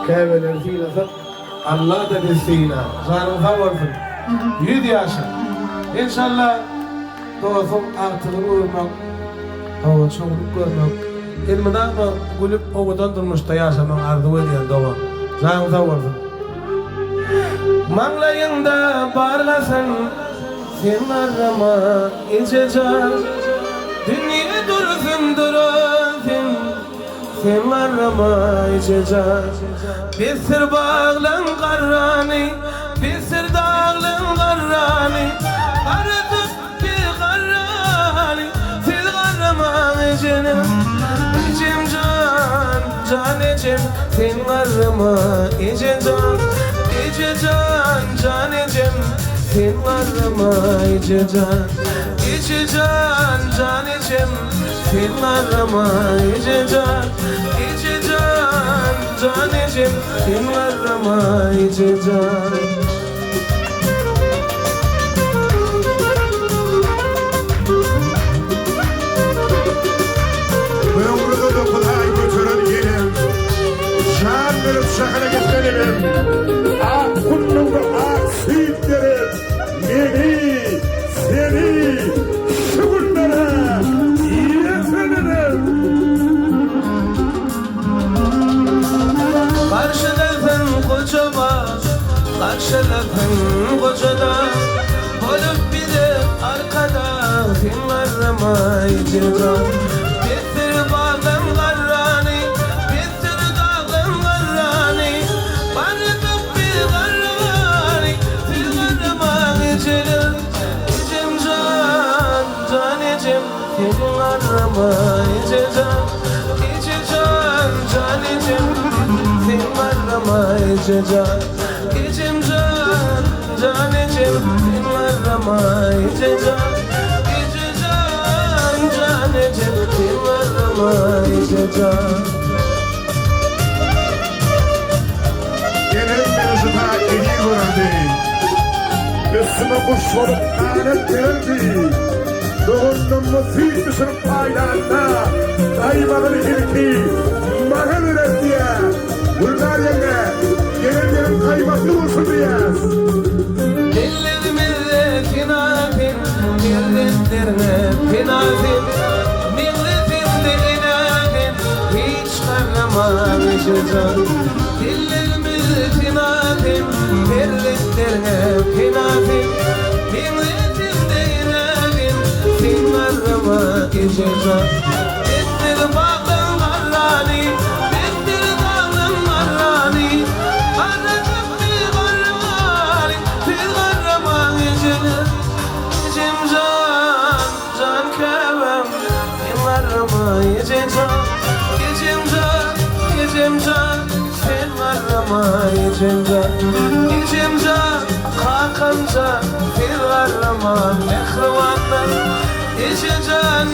Kâbeler fiilasa Allah da desteğine. Canım sağ olsun. 100 yaşa. İnşallah doğsun artığını uyumak. Hava çoğunluk görmek. İlmiden mi gülüp oğudan durmuşta yaşamak arzu ediyen doğa. Canım sağ olsun. Manglayında parlasın sen arama içeceğim. Dünya dursun dursun sen arama içeceğim. Bir sır bağlan karrani, bir sır dağlan karrani, aradık bir karrani, siz arama içeceğim. İçim can içim sen arama içeceğim. Can içim sen arama içeceğim. Can içim sen arama içeceğim. Can içim sen arama içeceğim. Ben burada da Kudayı götüren yerim. Şan verip şakana gitmenim. Kunluğu aksiyetlerim. Beni, seni, şu günlere yetmelirim. Karşıladın kocaman, karşıladın kocadan. Olup bir de arkada sen arama içeceğim. Bitir bağlan karrani, bitir dağlan karrani, vardık bir karrani, siz arama içeceğim. İçim can içim sen arama içeceğim. Can içim sen arama içeceğim. İçim can içim sen arama içeceğim. Can içim sen arama içeceğim. Gelen mevzuda iyi görüldü. Üstüme kuş olup lanet geldi. Doğundan nasip misin paylarında. Dayımadın ilki. Bana verir diye. Bunlar yenge. Gelen kaymaklı olsun diye. Dillerimize finafin, milletlerine finafin, milletimde inafin, hiç karnama içeceğim. Dillerimize finafin, milletlerine finafin, milletimde inafin, hiç karnama içeceğim. Bittir bağlan karrani, bittir dağlan karrani, aradık bir karrani, siz karrama içeceğim. İçim can kevem, sen arama içeceğim. İçim can, sen arama içeceğim. İçim can, hakanca, sen arama mehrivanlar. İçeceğim,